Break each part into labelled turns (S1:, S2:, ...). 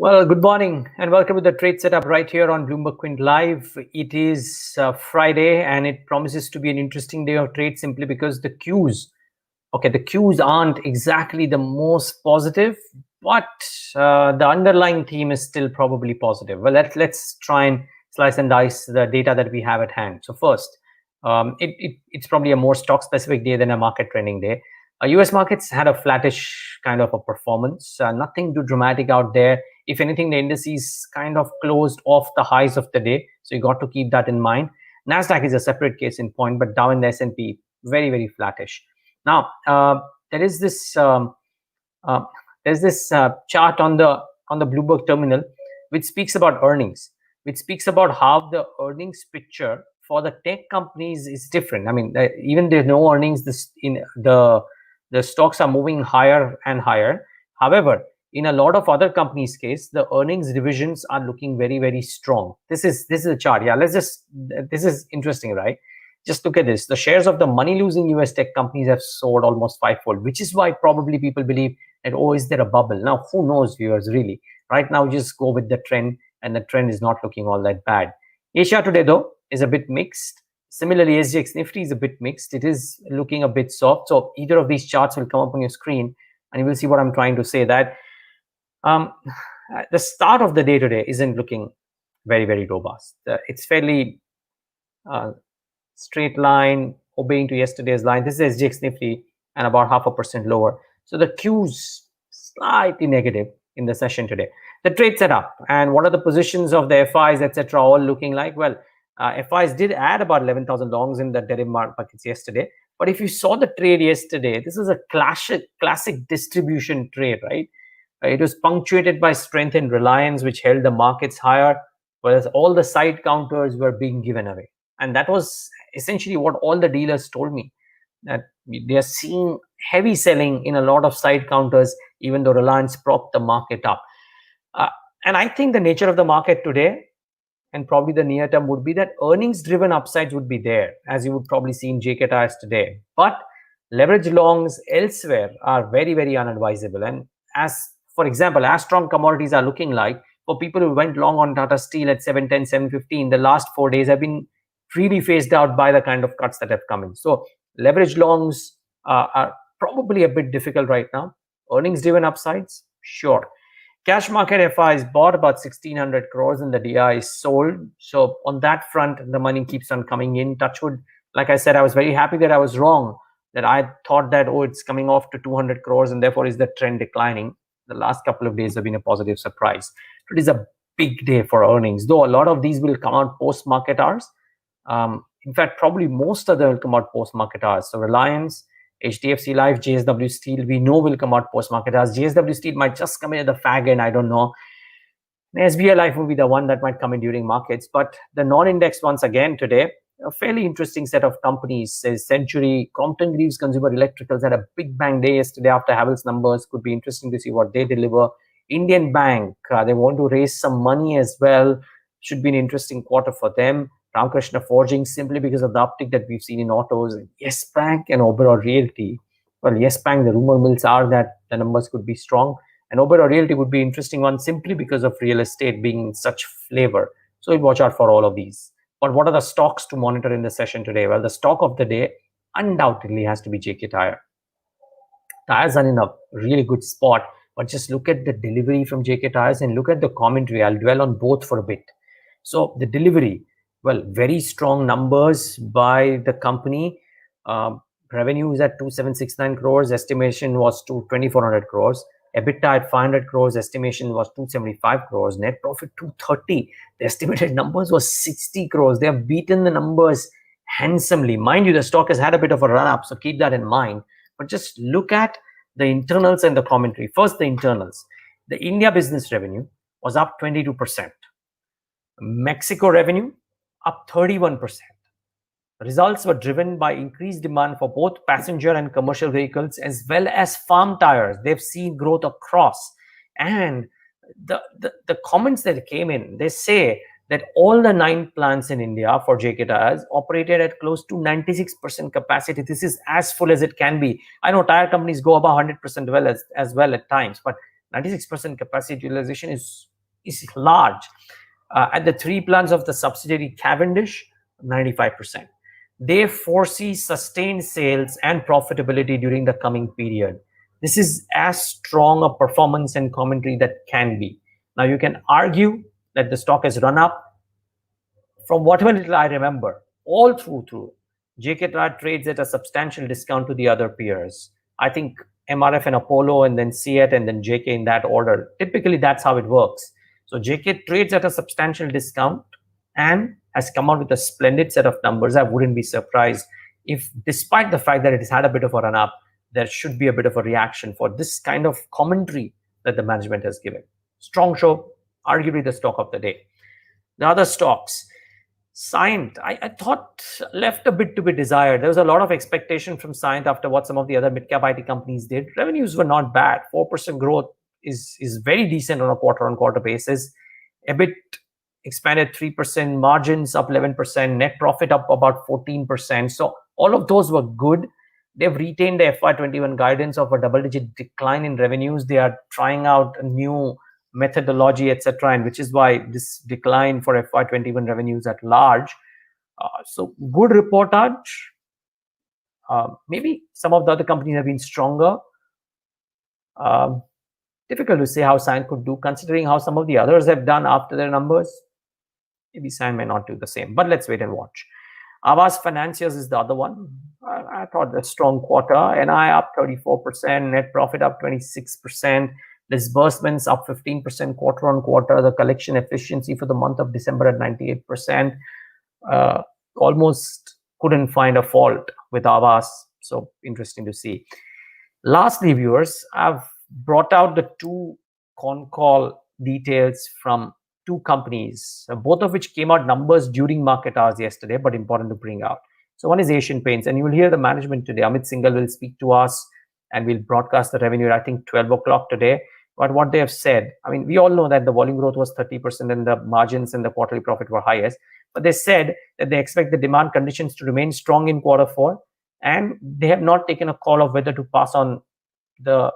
S1: Well, good morning and welcome to the trade setup right here on BloombergQuint Live. It is Friday and it promises to be an interesting day of trade simply because the cues aren't exactly the most positive, but the underlying theme is still probably positive. Well, let's try and slice and dice the data that we have at hand. So first, it's probably a more stock specific day than a market trending day. US markets had a flattish kind of a performance, nothing too dramatic out there. If anything, the indices kind of closed off the highs of the day, so you got to keep that in mind. Nasdaq is a separate case in point, but Dow and the S&P very flattish. Now there is this chart on the Bloomberg terminal which speaks about earnings, which speaks about how the earnings picture for the tech companies is different. I mean, even there's no earnings, the stocks are moving higher and higher. However, in a lot of other companies' case, the earnings revisions are looking very strong. This is a chart. Yeah, this is interesting, right? Just look at this. The shares of the money-losing US tech companies have soared almost fivefold, which is why probably people believe that, oh, is there a bubble? Now, who knows, viewers, really? Right now, just go with the trend, and the trend is not looking all that bad. Asia today, though, is a bit mixed. Similarly, SGX Nifty is a bit mixed. It is looking a bit soft. So either of these charts will come up on your screen, and you will see what I'm trying to say. That the start of the day today isn't looking very robust. It's fairly straight line, obeying to yesterday's line. This is SGX Nifty and about 0.5% lower. So the Q's slightly negative in the session today. The trade setup and what are the positions of the FIs, etc., all looking like? Well, FIs did add about 11,000 longs in the derivative markets yesterday. But if you saw the trade yesterday, this is a classic distribution trade, right? It was punctuated by strength in Reliance, which held the markets higher, whereas all the side counters were being given away. And that was essentially what all the dealers told me, that they are seeing heavy selling in a lot of side counters, even though Reliance propped the market up. And I think the nature of the market today, and probably the near term, would be that earnings driven upsides would be there, as you would probably see in JK Tyres today. But leverage longs elsewhere are very unadvisable. And as, for example, as strong commodities are looking like, for people who went long on Tata Steel at 710, 715, the last 4 days have been really phased out by the kind of cuts that have come in. So leverage longs are probably a bit difficult right now. Earnings driven upsides, sure. Cash market FIs bought about 1,600 crores and the DI is sold. So on that front, the money keeps on coming in. Touchwood, like I said, I was very happy that I was wrong, that I thought that, oh, it's coming off to 200 crores and therefore is the trend declining. The last couple of days have been a positive surprise. It is a big day for earnings, though a lot of these will come out post-market hours. In fact, probably most of them will come out post-market hours. So Reliance, HDFC Life, JSW Steel, we know will come out post-market hours. JSW Steel might just come in at the fag end, I don't know. SBI Life will be the one that might come in during markets. But the non-indexed ones again today, a fairly interesting set of companies. Says Century, Compton Greaves Consumer Electricals had a big bang day yesterday after Havells numbers. Could be interesting to see what they deliver. Indian Bank, they want to raise some money as well. Should be an interesting quarter for them. Ramkrishna Forging, simply because of the uptick that we've seen in autos. Yes Bank and Oberoi Realty. Well, Yes Bank, the rumor mills are that the numbers could be strong. And Oberoi Realty would be an interesting one simply because of real estate being such flavor. So we'll watch out for all of these. But what are the stocks to monitor in the session today? Well, the stock of the day undoubtedly has to be JK Tyre. Tyres are in a really good spot, but just look at the delivery from JK Tyres and look at the commentary. I'll dwell on both for a bit. So the delivery, well, very strong numbers by the company. Revenue is at 2,769 crores. Estimation was to 2,400 crores. EBITDA at 500 crores. Estimation was 275 crores. Net profit 230. The estimated numbers was 60 crores. They have beaten the numbers handsomely. Mind you, the stock has had a bit of a run up, so keep that in mind. But just look at the internals and the commentary. First, the internals. The India business revenue was up 22%. Mexico revenue up 31%. Results were driven by increased demand for both passenger and commercial vehicles as well as farm tires. They've seen growth across. And the comments that came in, they say that all the 9 plants in India for JK Tyres operated at close to 96% capacity. This is as full as it can be. I know tire companies go above 100% as well at times, but 96% capacity utilization is is large. At the three plants of the subsidiary Cavendish, 95%. They foresee sustained sales and profitability during the coming period. This is as strong a performance and commentary that can be. Now, you can argue that the stock has run up. From whatever little I remember, all through, JK Tyre trades at a substantial discount to the other peers. I think MRF and Apollo, and then CEAT, and then JK in that order. Typically, that's how it works. So JK trades at a substantial discount and has come out with a splendid set of numbers. I wouldn't be surprised if, despite the fact that it has had a bit of a run up, there should be a bit of a reaction for this kind of commentary that the management has given. Strong show, arguably the stock of the day. The other stocks, Cyient, I thought left a bit to be desired. There was a lot of expectation from Cyient after what some of the other mid-cap IT companies did. Revenues were not bad. 4% growth is very decent on a quarter-on-quarter basis. EBIT expanded 3%, margins up 11%, net profit up about 14%. So all of those were good. They've retained the FY21 guidance of a double-digit decline in revenues. They are trying out a new methodology, etc., and which is why this decline for FY21 revenues at large. So good reportage. Maybe some of the other companies have been stronger. Difficult to say how Cyient could do, considering how some of the others have done after their numbers. Maybe Cyient may not do the same, but let's wait and watch. Aavas Financiers is the other one. I thought a strong quarter. NI up 34%, net profit up 26%. Disbursements up 15% quarter on quarter. The collection efficiency for the month of December at 98%. Almost couldn't find a fault with Aavas. So interesting to see. Lastly, viewers, I've brought out the two con call details from two companies, both of which came out numbers during market hours yesterday, but important to bring out. So one is Asian Paints, and you will hear the management today. Amit Singhal will speak to us and we'll broadcast the revenue at, I think, 12 o'clock today. But what they have said, I mean, we all know that the volume growth was 30% and the margins and the quarterly profit were highest. But they said that they expect the demand conditions to remain strong in Q4, and they have not taken a call of whether to pass on the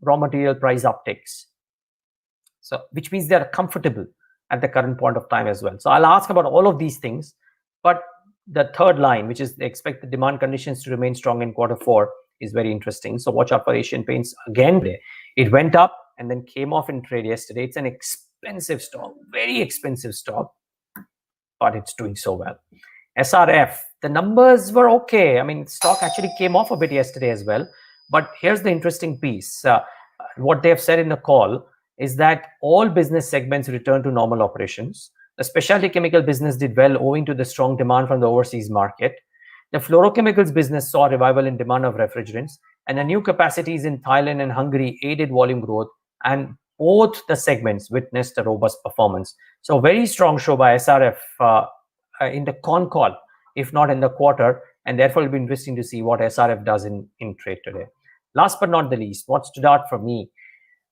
S1: raw material price upticks. So, which means they are comfortable at the current point of time as well. So I'll ask about all of these things, but the third line, which is they expect the demand conditions to remain strong in Q4, is very interesting. So watch out for Asian Paints again. It went up and then came off in trade yesterday. It's an expensive stock, very expensive stock, but it's doing so well. SRF, the numbers were okay. I mean, stock actually came off a bit yesterday as well. But here's the interesting piece. What they have said in the call is that all business segments returned to normal operations. The specialty chemical business did well owing to the strong demand from the overseas market. The fluorochemicals business saw a revival in demand of refrigerants, and the new capacities in Thailand and Hungary aided volume growth, and both the segments witnessed a robust performance. So very strong show by SRF in the con call, if not in the quarter, and therefore it'll be interesting to see what SRF does in trade today. Last but not the least, what stood out for me,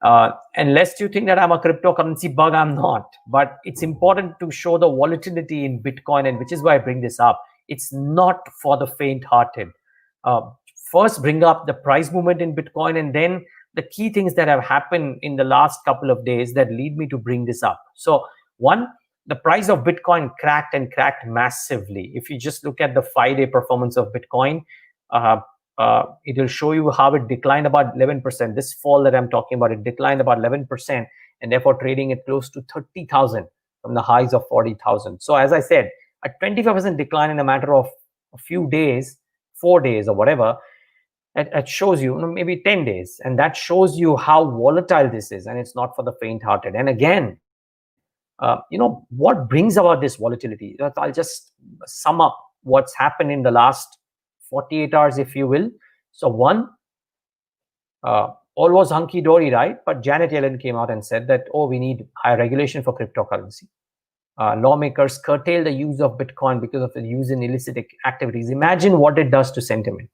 S1: and lest you think that I'm a cryptocurrency bug, I'm not, but it's important to show the volatility in Bitcoin, and which is why I bring this up. It's not for the faint-hearted. First, bring up the price movement in Bitcoin, and then the key things that have happened in the last couple of days that lead me to bring this up. So, one, the price of Bitcoin cracked massively. If you just look at the 5-day performance of Bitcoin, it will show you how it declined about 11%. This fall that I'm talking about, it declined about 11%, and therefore trading at close to 30,000 from the highs of 40,000. So, as I said, a 25% decline in a matter of a few days, 4 days or whatever, it shows you, maybe 10 days. And that shows you how volatile this is. And it's not for the faint-hearted. And again, what brings about this volatility? I'll just sum up what's happened in the last 48 hours, if you will. So one, all was hunky-dory, right? But Janet Yellen came out and said that, we need higher regulation for cryptocurrency. Lawmakers curtail the use of Bitcoin because of the use in illicit activities. Imagine what it does to sentiment.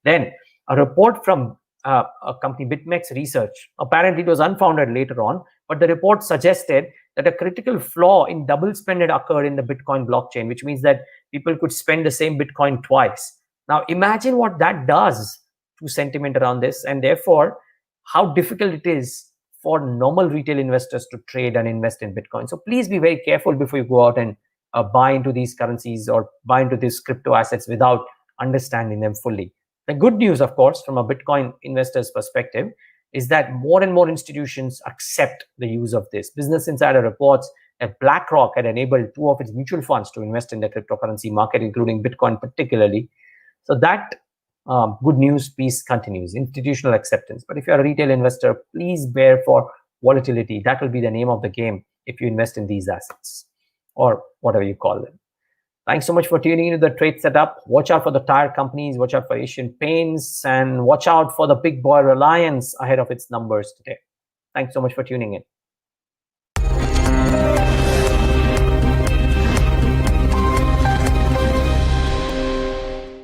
S1: Then a report from a company, BitMEX Research, apparently it was unfounded later on, but the report suggested that a critical flaw in double spend had occurred in the Bitcoin blockchain, which means that people could spend the same Bitcoin twice. Now, imagine what that does to sentiment around this, and therefore how difficult it is for normal retail investors to trade and invest in Bitcoin. So please be very careful before you go out and buy into these currencies or buy into these crypto assets without understanding them fully. The good news, of course, from a Bitcoin investor's perspective, is that more and more institutions accept the use of this. Business Insider reports that BlackRock had enabled 2 of its mutual funds to invest in the cryptocurrency market, including Bitcoin particularly. So that good news piece continues, institutional acceptance. But if you're a retail investor, please bear for volatility. That will be the name of the game if you invest in these assets or whatever you call them. Thanks so much for tuning into the trade setup. Watch out for the tire companies, watch out for Asian Paints, and watch out for the big boy Reliance ahead of its numbers today. Thanks so much for tuning in.